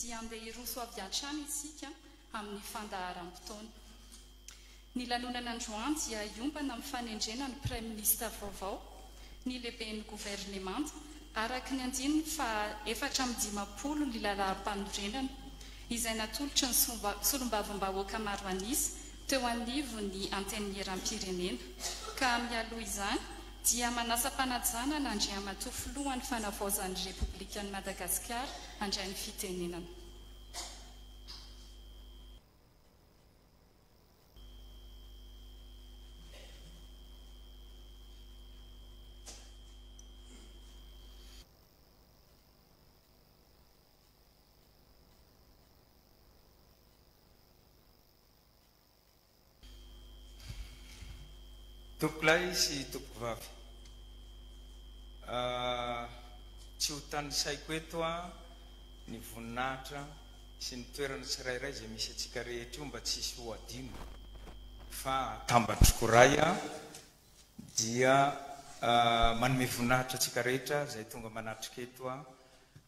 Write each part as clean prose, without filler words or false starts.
dia andeha hiroso avy hatrany isika amin'ny fandaharam-potoana. Ny lanonana androany dia iompana amin'ny fanendrena ny Prime Ministre vaovao, ny lehiben'ny gouvernemanta, araka ny andininy fa 450 ny lalam-panorenana, izay natolotra ny solombavambahoaka maro anisa teo anivo ny antenimieram-pirenena. Ka mialoha izany dia manasa mpanajana na Andriamatoa filohan'ny fanavaozan'ny Repoblikan'i Madagasikara handray ny fitenenana. Tompolahy sy tompovavy, tsy ho tany saiko eto ny voninahitra sy ny toerana tsirairay izay misy atsika rehetra io mba tsisy ho adino, fa tambatrokoray dia manome voninahitra atsika rehetra izay tonga manatrika eto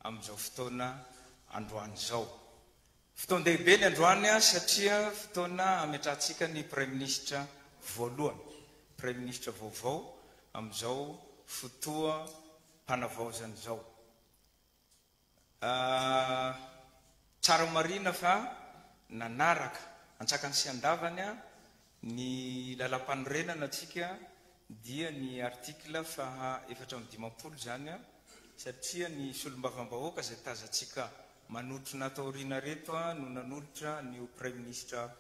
amin'izao fotoana androany izao. Fotoana lehibe ny androany satria fotoana ametrahantsika ny Prime Ministre voalohany, Prime Ministre vaovao amin'izao fotoa mpanavaozana izao. Tsara marina fa nanaraka antsakany sy andavany ny lalam-panorenana atsika dia ny article fa 450 zany satria ny solombavambahoaka izay tazantsika manotrona taoriana reto no nanolotra ny Prime Ministre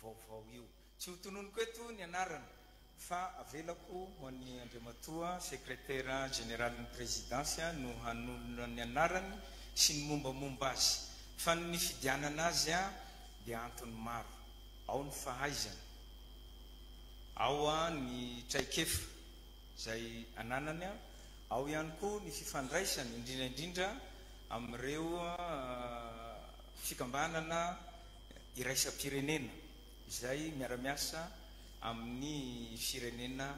vaovao io. Tsy ho tononoko eto ny anarana fa avelako ho an'ny Andriamatoa Secrétaire Général ny Présidence no hanolona ny anarany sy ny mombamomba azy. Fa ny fidianana azy dia antony maro. Ao ny fahaizana, ao ny traikefa izay ananany, ao ihany koa ny fifandraisany indrindra amin'ireo fikambanana iraisam-pirenena izay miara-miasa amin'ny firenena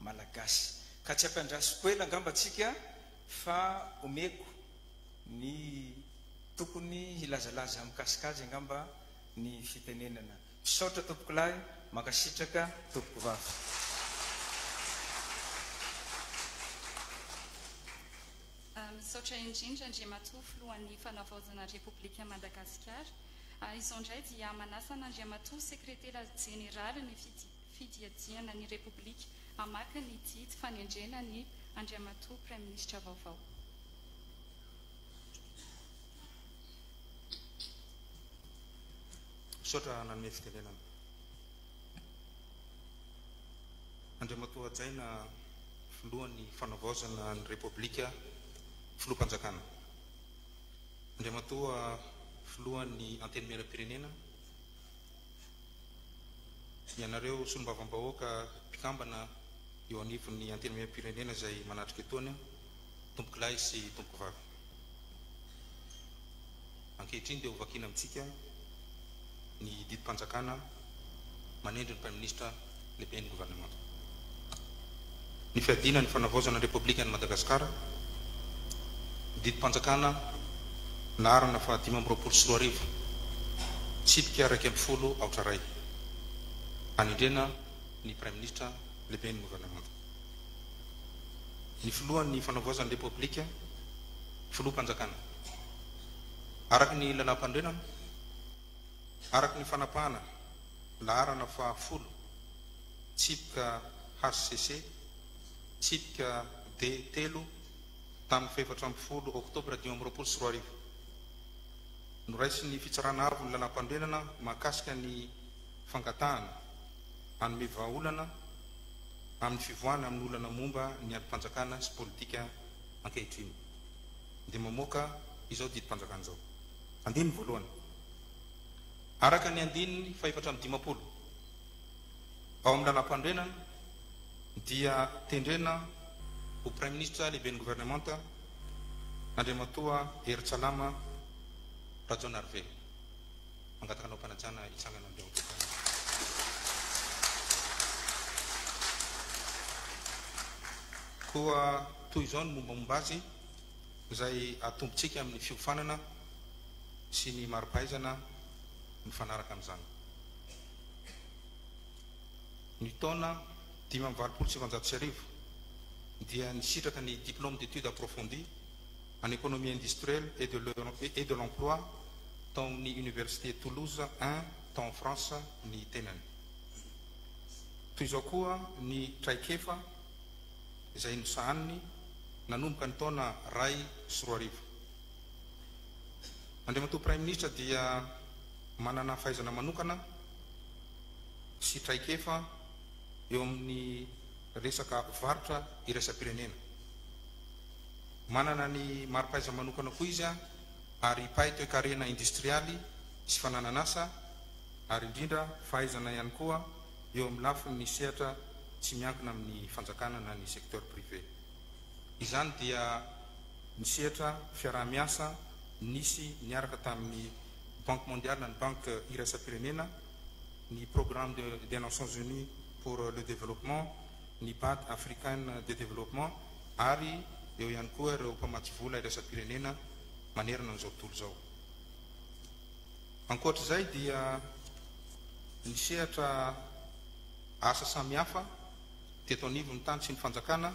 malagasy. Ka tsy ampiandrasiko ela angamba atsika fa omeko ny tokony hilazalaza mikasika azy angamba ny fitenenana. Misaotra tompokolahy, mankasitraka tompokovavy. Misaotra indrindra Andriamatoa filohan'ny fanavaozana Repoblikan'i Madagasikara. Izao indray dia manasa n'Andriamatoa Sekretera Jeneraly ny fidiadiana ny Repoblika hamaka ny didy fanendrena ny Andriamatoa Prime Ministre vaovao. Misaotra nanome fitenenana. Andriamatoa Jaina filohan'ny fanavaozana ny Repoblika filoham-panjakana. Andriamatoa filohan'ny antenimieram-pirenena, ianareo solombavambahoaka mpikambana eo anivon'ny antenimieram-pirenena izay manatrika etoany, tompokolahy sy tompokovavy. Ankehitriny dia ho vakina amintsika ny didim-panjakana manendry ny Prime Ministre lehiben'ny gouvernemanta. Ny fiadiana ny fanavaozana ny Repoblikan'i Madagasikara, didim-panjakana naharana fa 524 tsipika 140 aotraray anendrena ny Prime Ministre lehiben'ny gouvernemanta. Ny filohan'ny fanavaozana ny Repoblika filoham-panjakana araka ny lalam-panorenana, araka ny fanapahana laharana fa 10 tsipika HCC tsipika D3 tamin'ny 4 oktobra 2024 noraisy ny fitsarana avo ny lalam-panorenana mahakasika ny fangatahana hanome vahaolana amin'ny fivoahana amin'ny olana momba ny adi-panjakana sy politika ankehitriny. Dia mamoaka izao didim-panjakana izao. Andininy voalohany. Araka ny andininy fa 450 ao amin'ny lalam-panorenana dia tendrena ho Prime Ministre lehiben'ny gouvernemanta Andriamatoa Hery-Tsalama Rajaonarve. Angatakanao mpanajana itsangana Andriamatoa. Koa toy izao ny mombamomba azy izay atombotsika amin'ny fiofanana sy ny maro-pahaizana mifanaraka amin'izany. Ny taona 1970 dia nisitraka ny diplôme d'études approfondies en économie industrielle et de l'emploi tao amin'ny Université Toulouse 1 tao amin'ny France ny tenany. Toy izao koa ny traikefa izay nosahaniny nanomboka ny taona 2012. Andriamatoa Prime Ministre dia manana fahaizana manokana sy traikefa eo amin'ny resaka varotra iraisam-pirenena. Manana ny maro-pahaiza manokana koa izy ary pahay toe-karena industrialy sy fanananasa ary indrindra fahaizana ihany koa eo amin'ny lafiny ny sehatra tsy miankina amin'ny fanjakana na ny secteur privé. Izany dia ny sehatra fiaraha-miasa nisy niaraka tamin'ny Banque mondiale na ny banque iraisam-pirenena, ny programme des Nations Unies pour le développement, ny BAD africaine de développement ary eo ihany koa ireo mpamatsy vola iraisam-pirenena manerana an'izao tontolo izao. Ankoatr'izay dia ny sehatra asa samihafa teto anivo ny tany sy ny fanjakana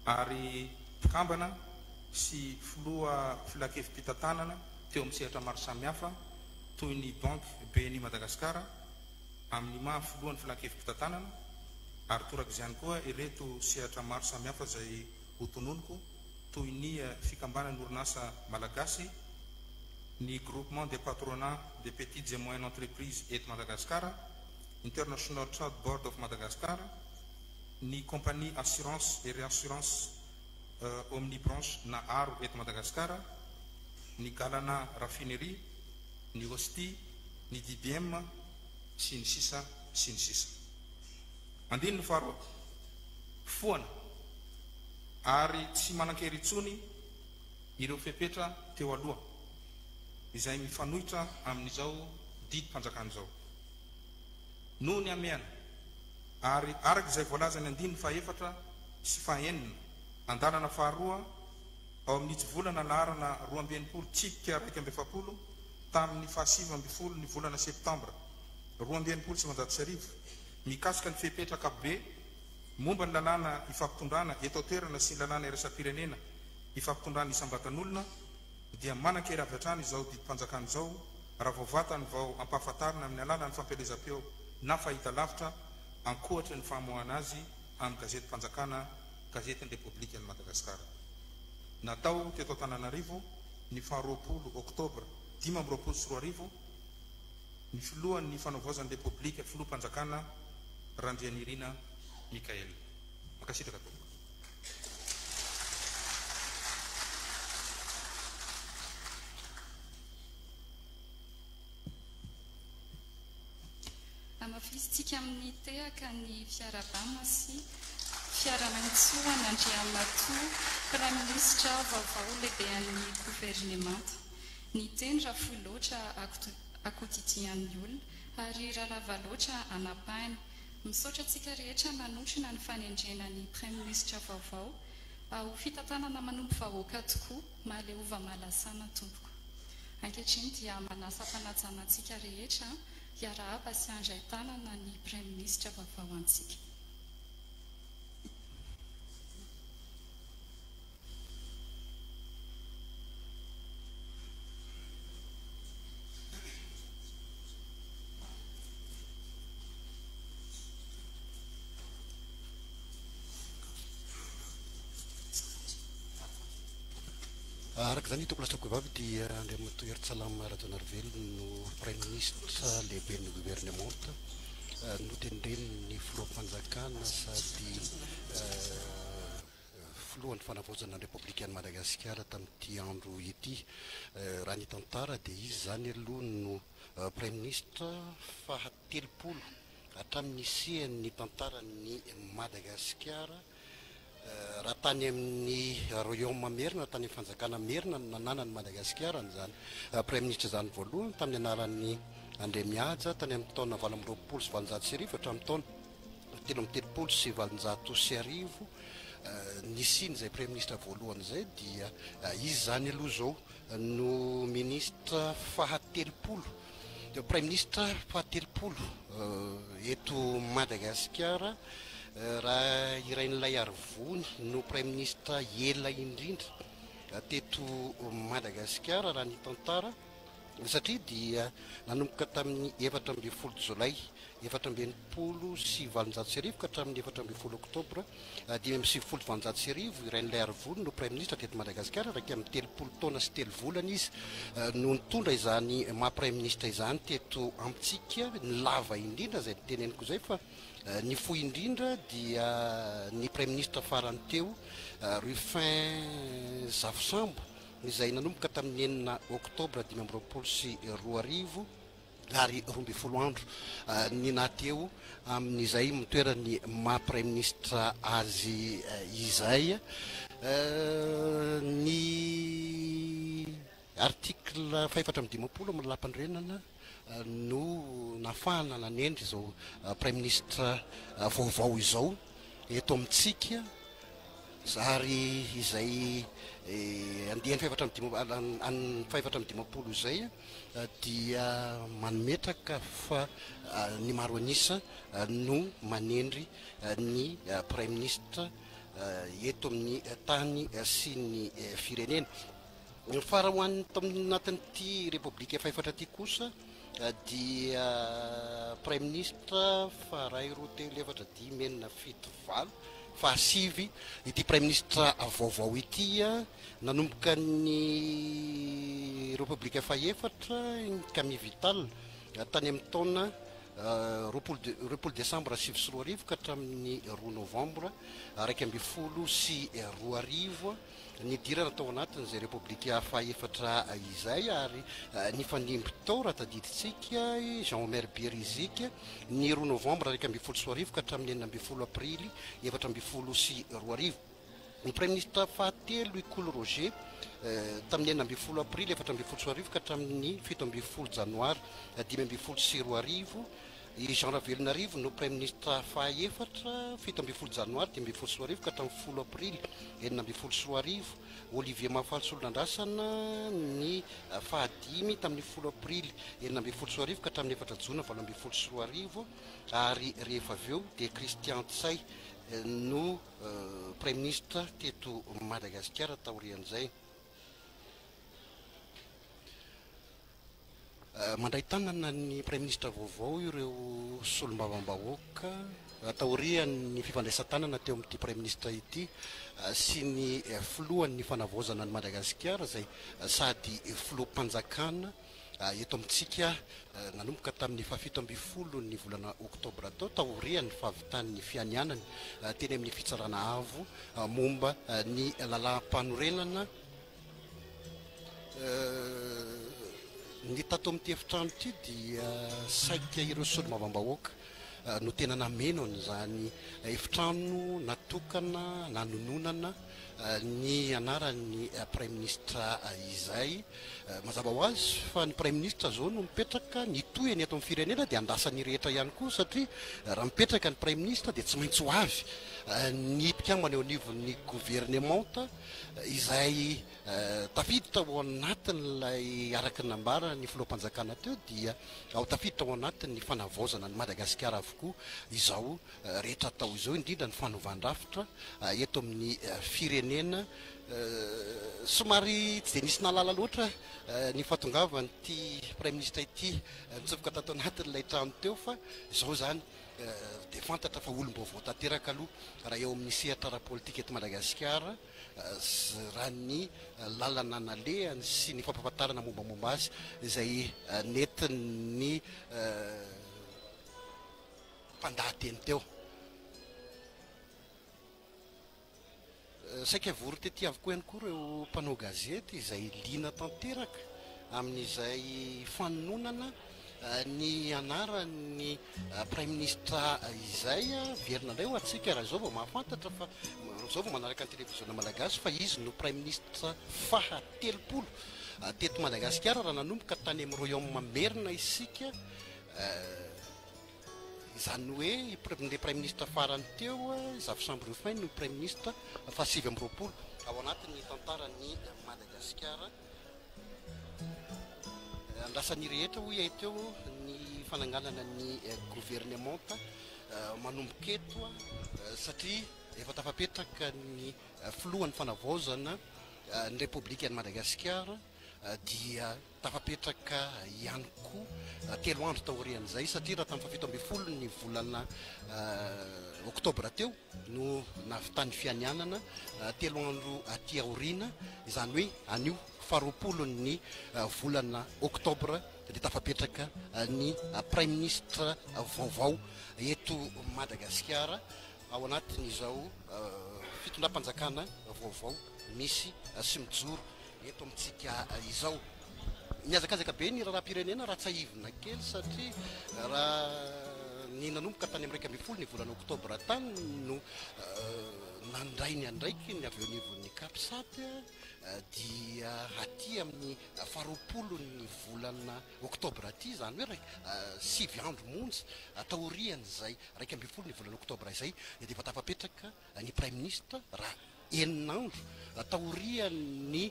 ary mpikambana sy filoha filakevim-pitantanana teo amin'ny sehatra maro samihafa toy ny Banque BNI Madagasikara amin'ny maha filohan'ny filakevim-pitantanana ary torak'izany koa ireto sehatra maro samihafa izay hotononoko toy ny fikambanan'ny orinasa malagasy, ny groupement des patronats des petites et moyennes entreprises eto Madagasikara, International Trade Board of Madagascar, ny compagnie assurance et réassurance omnibranche na aro eto Madagasikara, ny Galana raffinerie, ny Hosti, ny DBM sy ny sisa sy ny sisa. Andininy faharoa, foana ary tsy manan-kery intsony ireo fepetra teo aloha izay mifanohitra amin'izao didim-panjakana izao. Noho ny ameana ary araka izay voalaza ny andininy fahaefatra sy fahaenina andalana faharoa ao amin'ny tsy volana laharana 12 tsipika 1 tamin'ny 7 ny volana septambra 2019 mikasika ny fepetraka be momba ny lalàna ifampitondrana eto toerana sy ny lalàna iraisam-pirenena ifampitondrana isam-batan'olona dia manan-kery avy hatrany izao didim-panjakana izao raha vao vatany vao ampahafantarina amin'ny alàlan'ny fampelezam-peo na fahita lavitra ankoatra ny famoahana azy amin'ny gazety mpanjakana gazetiny Republique ny Madagasikara. Natao teto Antananarivo ny 20 oktobra 2024 ny filohan'ny fanaovozan'ny Republique filoha-mpanjakana Randrianirina Mikael. Makasitraka tompoko. Amafisitsika amin'ny tehaka ny fiarabana sy fiara-maintsoa n'Andriamatoa Prime Ministre vaovao lehibe an'ny gouvernement. Ny tendra fohy loatra akotitian'ny olona ary rahalava loatra anapainy. Misaotra antsika rehetra nanotrona ny fanendrena ny Prime Ministre vaovao ao fitantanana manompo vahoaka tokoa mahaleova mahalasana tompoko. Ankehitriny dia manasa fanajana antsika rehetra hiarahaba sy handray tanana ny Prime Ministre vaovao antsika. Araka zany hitako lasako vavy dia Andriamatoa Eritsalama Rajaonarivelo no Prime Ministre lehibe ny gouvernement no tenireny ny filoha-mpanjakana sady filohan'ny fanavozana Republique Madagasikara tamin'ity andro ity. Raha ny tantara dia izy zany aloha no Prime Ministre faha-telopolo hatramin'ny isian'ny tantaran'ny Madagasikara raha tany amin'ny royaume merina tany amin'ny fanjakana merina nananany Madagasikara zany Prime Ministre zany voalohany tamin'ny anaran'ny Andremiaja tany amin'ny taona 20 sy 20 hatramin'ny taona 13 sy 20 sy 20 nisiny zay premier ministre voalohany zay dia izy zany aloha zao no ministre fahatelopolo de premier ministre fahatelopolo eto Madagasikara raha irain'ilay Arivony no premier ministre ela indrindra teto Madagasikara raha ny tantara satria dia nanomboka tamin'ny 14 Jolay 1427 ka hatramin'ny 14 Oktobra 2027 irain'ilay Arivony no premier ministre teto Madagasikara raika amin'ny 30 taona sy 3 volana izy no nitondra izany maha premier ministre izany teto amintsika ny lava indrindra zay teneniko zay fa ny fohy indrindra dia ny premier ministre farany teo Rufin Zafisambo izay nanomboka tamin'ny 9 Oktobra 2022 ary 12 andro ny nateo amin'izay mitoerany maha premier ministre azy izay ny article 550 amin'ny lapanrenana no nafahana nanendry zao premier ministre vaovao izao eto amintsika ary izay andehany 550 izay dia manometraka fa ny maro anisa no manendry ny premier ministre eto amin'ny tany sy ny firenena fa raha hoan'ny anatin'ity repoblika efatra ty kosa dia premier ministre faray roa telo efatra dimy enina fito valo fahasivy ity premier ministre vaovao ity nanomboka ny repoblika faefatra Camille Vital tany amin'ny taona roapolo Desambra 2024 ka hatramin'ny 2 Novambra 2024 ny dirana tao anatin'izay repoblika faefatra izay ary ny fanimby tao raha tadiditsika Jean-Omer Berizika ny 2 Novambra 2024 ka hatramin'ny 9 Aprily 2022 ny premier ministre fahatelo Ikolo Roger tamin'ny 9 Aprily 2024 ka hatramin'ny 17 Janoary 2022 i Jean Ravelonarivo no premier ministre faefatra 17 Janoary 2022 ka hatramin'ny 10 Aprily 2022 Olivier Mafaly Solonandrasana ny fahadimy tamin'ny 10 Aprily 2022 ka hatramin'ny 4 Jona 2022 ary rehefa aveo de Christian Tsay no premier ministre teto Madagasikara taorian'izay mandray tanana ny premier ministre vaovao ireo solombavambahoaka taorian'ny fifandraisan-tanana teo amin'ity premier ministre ity sy ny filohan'ny fanavozana ny Madagasikara zay sady filoham-panjakana eto amintsika nanomboka tamin'ny 17 ny volana Oktobra tao taorian'ny fahavitan'ny fianianany teny amin'ny fitsarana avo momba ny lalam-panorenana ny tato amin'ity efitrano ity dia saika ireo solombavambahoaka no tena namenony zany efitrano natokana nanononana ny anaran'ny premier ministre izay mazava ho azy fa ny premier ministre zao no mipetraka ny toyany eto amin'ny firenena dia andasany rehetra ihany koa satria raha mipetraka ny premier ministre dia tsy maintsy ho avy ny mpikambana eo anivon'ny gouvernementa izay tafiditra ao anatin'ilay araky ny nambara ny filoham-panjakana teo dia ao tafiditra ao anatin'ny fanavaozana ny Madagasikara avokoa izao rehetra atao izao indrindra ny fanovandravitra eto amin'ny firenena somary tsy de nisy nalala loatra ny fahatongavan'ity premier ministre ity mitsofoka tato anatin'ilay trano teo fa izao zany de fantatra fa olom-baovao tanteraka aloha raha eo amin'ny sehatra ara-politika eto Madagasikara raha ny lalana nalehany sy ny fampahafantarana mombamomba azy izay netin'ny mpandahateny teo saika vory tety avokoa ihany koa reo mpanao gazety izay lina tanteraka amin'izay fanononana ny anarany premier ministre izay verinandray ho atsika raha zao vao mahafantatra fa zao vao manaraka ny télévision malagasy fa izy no premier ministre fahatelopolo teto Madagasikara raha nanomboka tany amin'ny Royaume Merina isika izany hoe le prime ministre farany teo Zafisambo Rufin no prime ministre fa 7 ao anatin'ny tantarany Madagasikara. Andrasan'ny rehetra hoy teo ny fananganana ny gouvernementa manomboka eto satria efa tafapetraka ny filohan'ny fanavaozana ny Republika ny Madagasikara dia tafapetraka ihany koa 3 andro taorian'izay satria raha tamin'ny 17 ny volana oktobra teo no navitany fianianana 3 andro aty aoriana, izany hoe anio 20 ny volana oktobra dia tafapetraka ny prime ministre vaovao eto Madagasikara ao anatin'izao fitondram-panjakana vaovao misy sy mijoro eto amintsika izao. Miazakazaka be ny raharam-pirenena raha tsaivina kely satria raha ny nanomboka tany amin'ny 1 ny volana oktobra tany no nandray ny andraiky ny avy eo anivon'ny Kapsady dia aty amin'ny 20 ny volana oktobra aty, izany hoe 7 andro monja taorian'izay 1 ny volana oktobra izay dia efa tafapetraka ny prime ministre raha 9 andro taorian'ny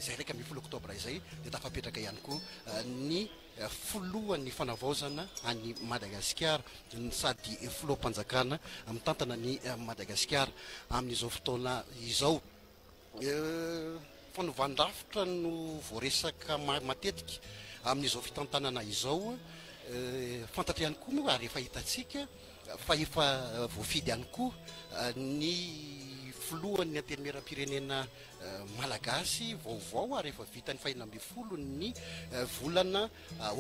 izay 1 oktobra izay dia tafapetraka ihany koa ny filohan'ny fanavaozana any Madagasikara sady filoham-panjakana amin'ny tantana ny Madagasikara amin'izao fotoana izao. Fanovandravitra no voaresaka matetika amin'izao fitantanana izao, fantatra ihany koa moa ary efa hitantsika fa efa voafidy ihany koa ny filohan'ny antenimieram-pirenena malagasy vaovao ary efa vita ny 20 ny volana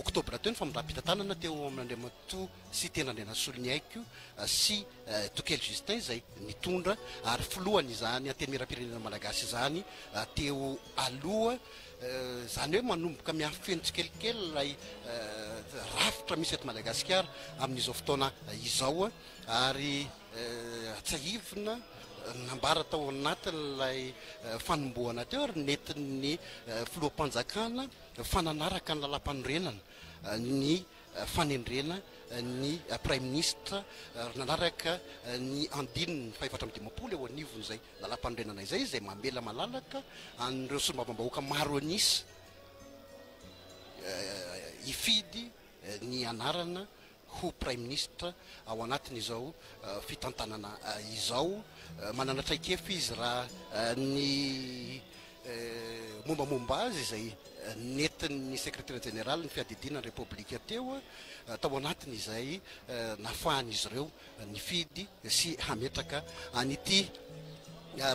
oktobra teo ny famindram-pitantanana teo amin'Andriamatoa sy tenandrena Soloniaiko sy Tokely Justin izay nitondra ary filohany izany antenimieram-pirenena malagasy izany teo aloha, izany hoe manomboka miafeno tsikelikely ilay rafitra misy eto Madagasikara amin'izao fotoana izao ary atsahivina nambara tao anatin'ilay fanombohana teo ary netin'ny filoham-panjakana fananaraka ny lalam-panorenana ny fanendrena ny prime ministre nanaraka ny andininy 420 eo anivony izay lalam-panorenana izay mamela malalaka an'ireo solombavambahoaka maro anisa ifidy ny anarana ho prime ministre ao anatin'izao fitantanana izao. Manana traikefa izy raha ny mombamomba azy izay netin'ny secrétaire général ny fiadidina ny Republika teo tao anatin'izay nafahan'izy ireo nifidy sy hametraka an'ity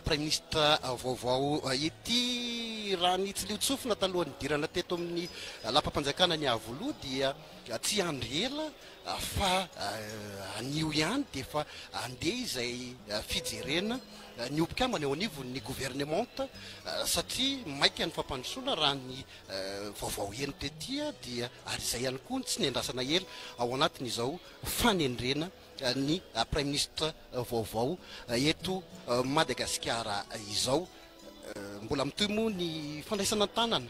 prime ministre vaovao ity. Raha ny tsy liotsofina talohan'ny dirana teto amin'ny lapam-panjakana ny avoloha dia tsy andro ela fa anio ihany dia efa andeha izay fijerena ny ompikambana eo anivon'ny gouvernementa satria maika ny fampandrosoana raha ny vaovao enitra etya dia ary izay ihany koa tsy niandrasana ela ao anatin'izao fanendrena ny prime ministre vaovao eto Madagasikara izao. Mbola mitoy moa ny fandraisana tanana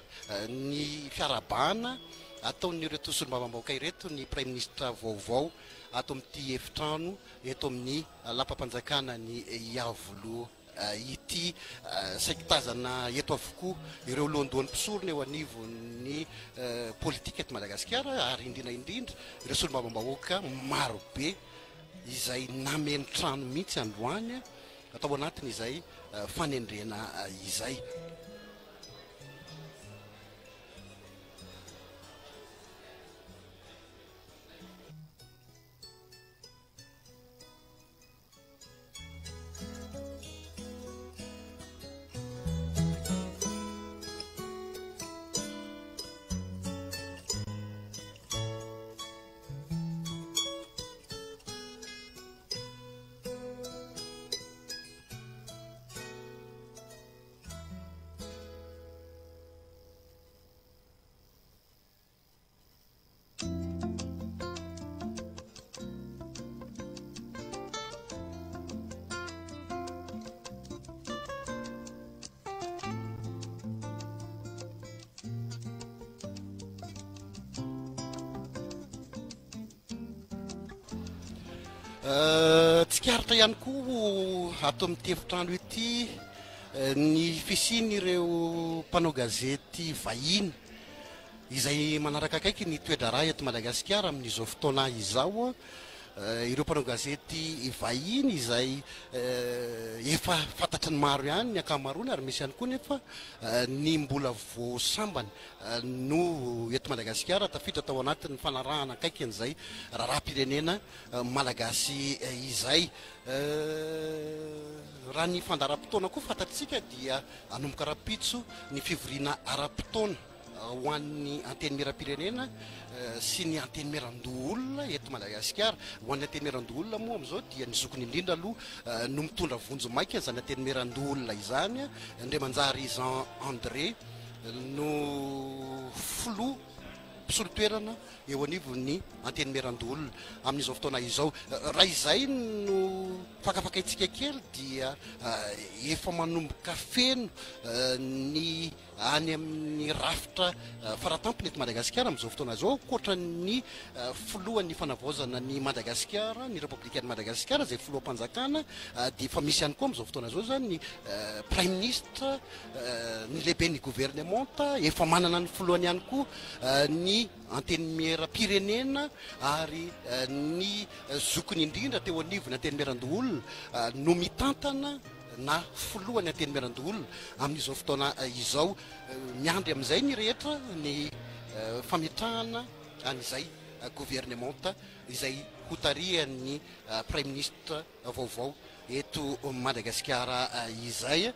ny fiarabana ataon'ireo solombavambahoaka ireto ny prime ministre vaovao ato amin'ity efitrano eto amin'ny lapam-panjakana ny Iavoloha ity saikitazana eto avokoa ireo lohandohan'ny mpisorona eo anivon'ny politika eto Madagasikara ary indrindra ireo solombavambahoaka maro be izay nameny trano mihitsy androany atao anatin'izay fanendrena izay. tsikaritra ihany koa ato amin'ny tefitrano ity ny fisiny ireo mpanao gazety vahiny izay manaraka akaiky ny toedra raha eto Madagasikara amin'izao fotoana izao. Ireo mpanao gazety vahiny izay efa fantatry ny maro ihany ny ankamaroany, ary misy ihany koa nefa ny mbola voasambany no eto Madagasikara tafiditra tao anatin'ny fanarahana akaiky an'izay raharaham-pirenena malagasy izay. Raha ny fandaharam-potoana koa fantatsika dia anomboka rapitso ny fivoriana ara-potoana ho an'ny anteny miram-pirenena sy ny anteny miran-doha olona eto Madagasikara. Ho an'ny anteny miran-doha olona moa amin'izao dia ny zokony indrindra aloha no mitondra vonjo maika izany anteny miran-doha olona izany. Andriamanjary Jean André no filoha mpisolo-toerana eo anivon'ny anteny miran-doha olona amin'izao fotoana izao. Raha izay no fakafakaitsika kely dia efa manomboka feno ny any amin'ny rafitra faratampony eto Madagasikara amin'izao fotoana izao, koatra ny filohan'ny fanavaozana ny Madagasikara, ny Republika ny Madagasikara izay filoham-panjakana, dia efa misy ihany koa amin'izao fotoana izao zany ny prime ministre, ny lehibe ny gouvernementa, efa manana ny filohany ihany koa ny anteny miram-pirenena, ary ny zokony indrindra teo anivony anteny miran-doha olona no mitantana na filohany anteny miran-doha olona amin'izao fotoana izao. Miandry amin'izay ny rehetra ny fametrahana an'izay gouvernementa izay hotarihan'ny prime ministre vaovao eto Madagasikara izay.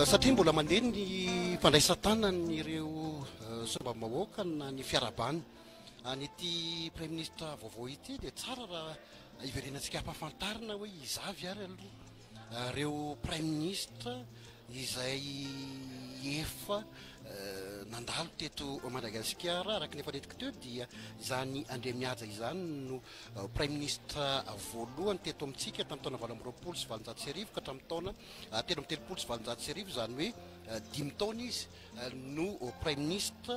satria mbola mandeha ny fandraisan-tanany ireo sombamahoaka na ny fiarabany anyity premier ministre vaovao ity dia tsara raha iverenantsika hampafantarina hoe izavy ary aloha reo premier ministre izay efa nandalo teto Madagasikara araka ny efa netiko teo dia izany André Mihaja izany no premier ministre voalohany teto amintsika tamin'ny taona 2020 sy 2021 ka hatramin'ny taona 2013 sy 2021 izany hoe 5 taona izy no premier ministre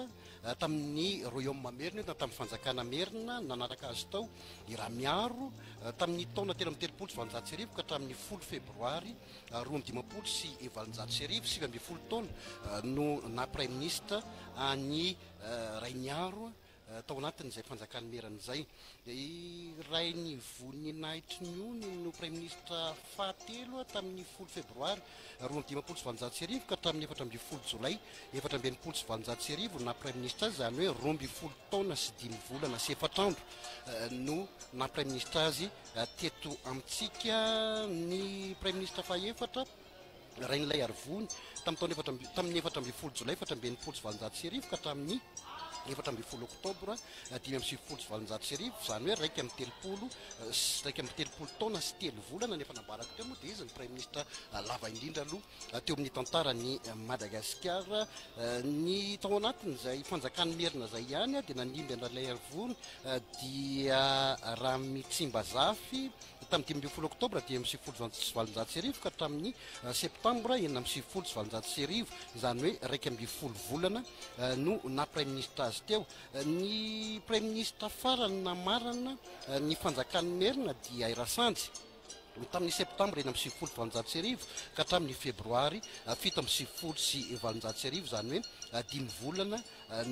tamin'ny Royaume Merina na tamin'ny fanjakana Merina nanaraka azy tao i Ramiaro tamin'ny taona 13 sy 2021 ka hatramin'ny 10 febroary 2015 sy 2021 7 taona no na premier ministre any Rainiaro tao anatin'izay fanjakany Merina zay i Rainy Voninahitry no premier ministre fahatelo tamin'ny 10 febroary 2015 ka hatramin'ny 14 jolay 2020 na premier ministre zany hoe 12 taona sy 5 volana sy 4 andro no na premier ministre azy teto amintsika ny premier ministre fahaefatra Rainilay Arvony tamin'ny 14 jolay 2020 ka hatramin'ny 14 oktobra 2020 zany hoe raiky amin'ny telopolo taona sy 3 volana nefa nambarako teo moa dia izy ny premier ministre lava indrindra aloha teo amin'ny tantarany Madagasikara ny tao anatin'izay fanjakany Merina zay ihany dia nanimby Rainilay Arvony dia raha mitsimba zafy tamin'ny 10 oktobra 2020 ka hatramin'ny septambra 2020 zany hoe raiky amin'ny 10 volana no na premier ministre azy teo ny premier ministre farany namarana ny fanjakany Merina dia Airasanjy tamin'ny septambra 2020 ka hatramin'ny febroary 7 sy 2020 zany hoe 5 volana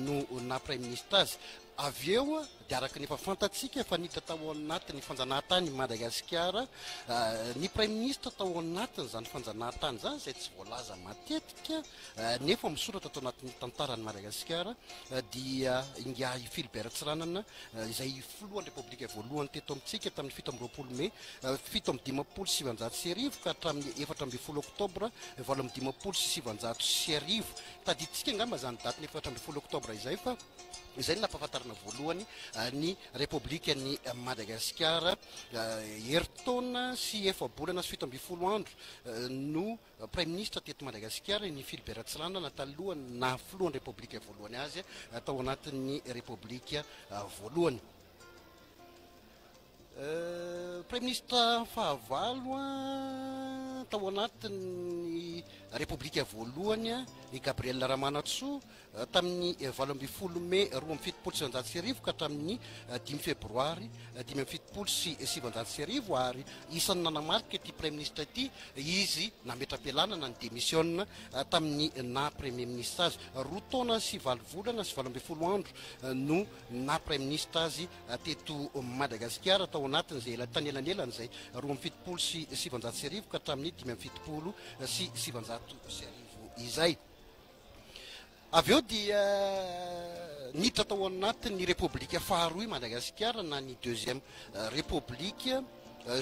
no na premier ministre azy avy eo dia araka ny efa fantatsika efa niditra tao anatin'ny fanjanahantany Madagasikara ny premier ministre tao anatiny zany fanjanahantany zany izay tsy voalaza matetika nefa misoratra tao anatin'ny tantarany Madagasikara dia inga i Philbert Tsiranana izay filohan'ny Repoblika voalohany teto amintsika tamin'ny 17 Mey 17 sy 7 ka hatramin'ny 14 oktobra 17 sy 7 tadiditsika angamba zany daty ny 14 oktobra izay fa izay ny nampahafantarana voalohany ny Repoblikan'ny Madagasikara heritaona sy efa-bolana sy 17 andro no premier ministre teto Madagasikara ny Philbert Tsiranana talohany na filohan'ny Repoblika voalohany azy tao anatin'ny Repoblika voalohany premier ministre fahavalo tao anatin'ny Repoblika voalohany i Gabriel Ramanatsoa tamin'ny 20 Mey 2017 ka hatramin'ny 5 febroary 2017 sy 7 ary isan'ny nanamarika ity premier ministre ity izy nametra-pialanana ny démission tamin'ny na premier ministre azy 2 taona sy 9 volana sy 12 andro no na premier ministre azy teto Madagasikara tao anatin'izay tany elanelany zay 20 sy 7 ka hatramin'ny 5 sy 7 izay avy eo dia niditra tao anatin'ny Repoblika faharoa Madagasikara na ny deuxième Repoblika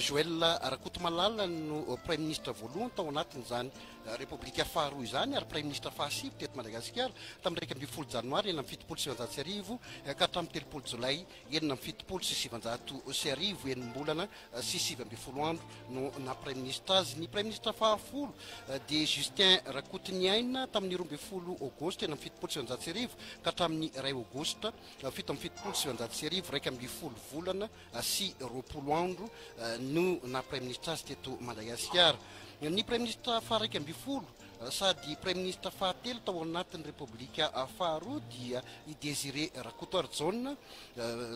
Joël Rakotomalala no premier ministre voalohany tao anatin'izany Repoblika faharoa izany ary premier ministre fahasivy teto Madagasikara tamin'ny 10 janoary 7 ka hatramin'ny 3 jolay 7 sy 7 enim-bolana sy 7 andro no na premier ministre azy ny premier ministre fahafolo dia Justin Rakotoniaina tamin'ny 12 aogositra 7 sy 7 ka hatramin'ny 2 aogositra 7 sy 7 raiky amin'ny 10 volana sy 20 andro no na premier ministre azy teto Madagasikara ny premier ministre faharaiky amby folo sady premier ministre fahatelo tao anatin'ny Repoblika faharoa dia i Désiré Rakotoarjona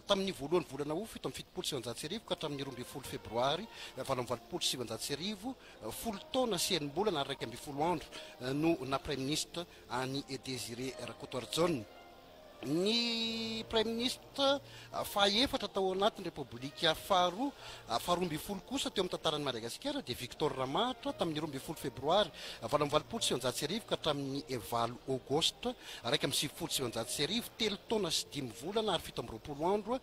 tamin'ny voalohany volana o 17 sy 7 ka hatramin'ny 12 febroary 20 sy 7 folo taona sy enim-bolana raiky amby folo andro no na premier ministre any Désiré Rakotoarjona ny prime ministre faefatra tao anatin'ny repoblika faharoa mby folo kosa teo amin'ny tantarany Madagasikara dia Victor Ramatra tamin'ny 12 febroary 2024 ka hatramin'ny 9 aogosta 2024 telo taona sy 5 volana ary 17 andro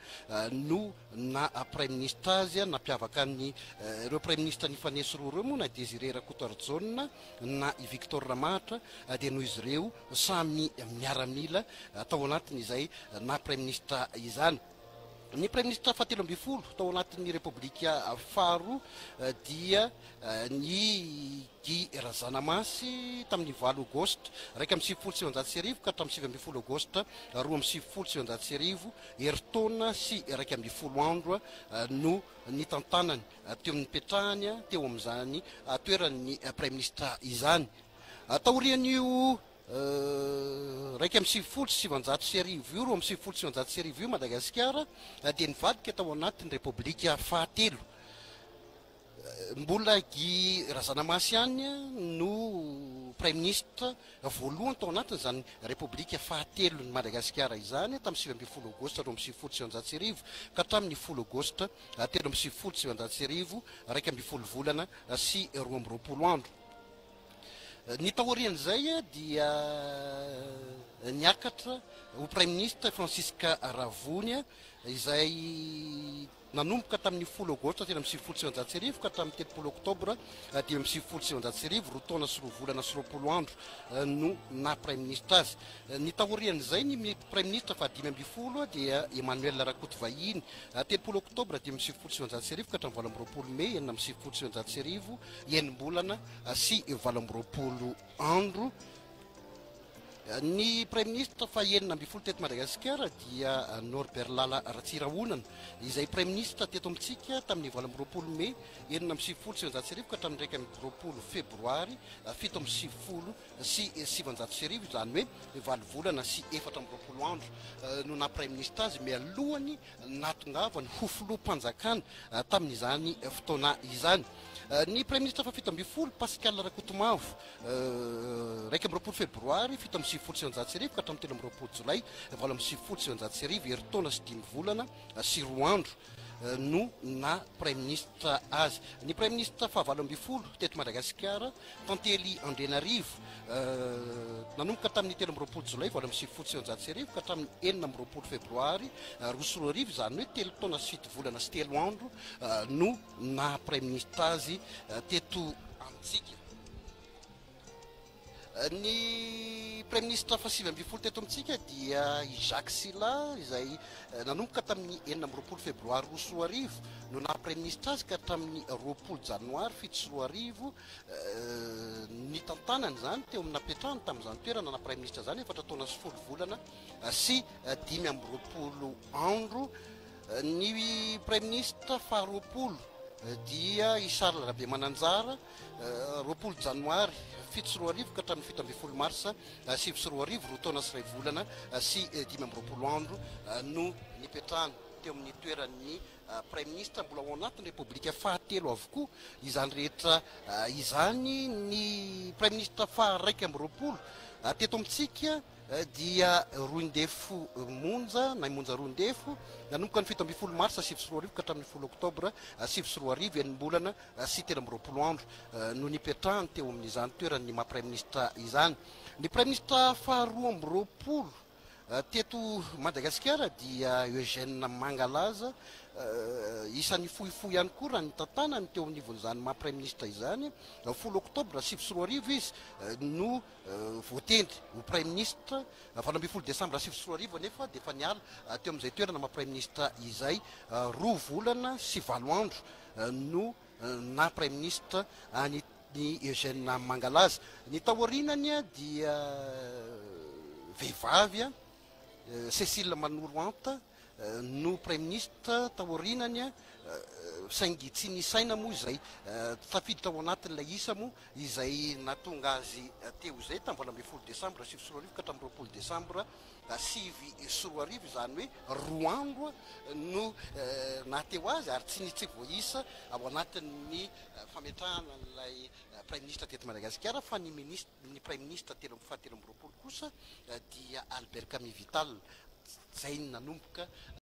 no na prime ministre azy nampiavaka ny ireo prime ministre nifanesy roa ireo moa na Désiré Rakotoarjona na Victor Ramatra dia noho izy ireo samy miaramila tao anatin'izay na prime ministre izany. Ny prime ministre fahatelo amby folo tao anatin'ny repoblika faharoa dia ny Guy Razanamasy tamin'ny 9 aogosta 2024 ka hatramin'ny 7 aogosta 2024 eritaona sy 12 andro no nitantanany teo amin'ny petrahany teo amin'izany toeran'ny prime ministre izany. Taorian'io 2024 io 2024 io Madagasikara dia nivadika tao anatin'ny repoblika fahatelo. Mbola Guy Razanamasy ihany no prime ministre voalohany tao anatin'izany repoblika fahatelo ny Madagasikara izany tamin'ny 7 aogosta 2024 ka hatramin'ny 10 aogosta 2024 12 volana sy 12 andro. Ny taorian'izay dia niakatra ho prime ministre Francisca Ravony izay nanomboka tamin'ny 10 aogosta tena amin'ny 2024 ka hatramin'ny 30 oktobra 2024 roa taona sy roa volana sy 20 andro no na prime ministre azy. Ny taorian'izay ny prime ministre fa 5 dia Emmanuel Rakotovahiny 30 oktobra 2024 ka hatramin'ny 20 Mei 2024 enim-bolana sy 20 andro. Ny prime ministre fa 9 teto Madagasikara dia Norbert Lala Ratsirahonana izay prime ministre teto amintsika tamin'ny 20 Mei 2024 ka hatramin'ny 20 Febroary 17 sy 7 izany hoe 9 volana sy 14 andro no na prime ministre azy mialohany natongavany ho filoham-panjakana tamin'izany fotoana izany. Ny prime ministre fa 17 Pascal Rakotomavo 20 Febroary 17 ka hatramin'ny 13 Jolay 17 eritaona sy 5 volana sy 2 andro no na prime ministre azy. Ny prime ministre fa 20 teto Madagasikara Tantely Andrenarivo nanomboka tamin'ny 13 Jolay 17 ka hatramin'ny 14 Febroary 20 izany hoe telo taona sy 7 volana sy 3 andro no na prime ministre azy teto amintsika. Ny prime ministre fa 7 teto amintsika dia Jacques Silla izay nanomboka tamin'ny 14 Febroary 20 no na prime ministre azy ka hatramin'ny 20 Janoary 20 ny tantanany zany teo amin'ny napetrahany tamin'izany toerana na prime ministre zany efatra taona sy 10 volana sy 20 andro. Ny prime ministre fa 20 dia Charles Rabe Mananjara 20 Janoary 7 ka hatramin'ny 17 Marsa 7 roa taona sy 2 volana sy 15 andro no nipetrahany teo amin'ny toeran'ny prime ministre mbola ao anatin'ny repoblika fahatelo avokoa izany rehetra izany. Ny prime ministre fa 20 teto amintsika dia Roindefo Monja na Monja Roindefo nanomboka ny 17 Marsa 7 ka hatramin'ny 10 Oktobra 7 enim-bolana sy 13 andro no nipetrahany teo amin'izany toeran'ny maha prime ministre izany. Ny prime ministre fa 20 teto Madagasikara dia Eugène Mangalaza isan'ny fohifohy ihany koa raha ny tantanany teo amin'izany maha prime ministre izany 10 Oktobra 7 izy no voatendry ho prime ministre 12 Desambra 7 nefa dia efa niala teo amin'izay toerana maha prime ministre izay 2 volana sy 7 andro no na prime ministre ny Eugène Mangalaza. Ny taorinany dia vehivavy Cécile Manouroanta no prime ministre taorinany saingy tsy nisaina moa izay tafiditra tao anatin'ilay isa moa izay natonga azy teo izay tamin'ny 12 Desambra 7 ka hatramin'ny 20 Desambra 7 izany hoe 2 andro no nateo azy ary tsy nitsy voaisa ao anatin'ny fametrahana n'ilay prime ministre teto Madagasikara fa ny prime ministre fahatelo amby roapolo kosa dia Albert Camille Vital zay nanomboka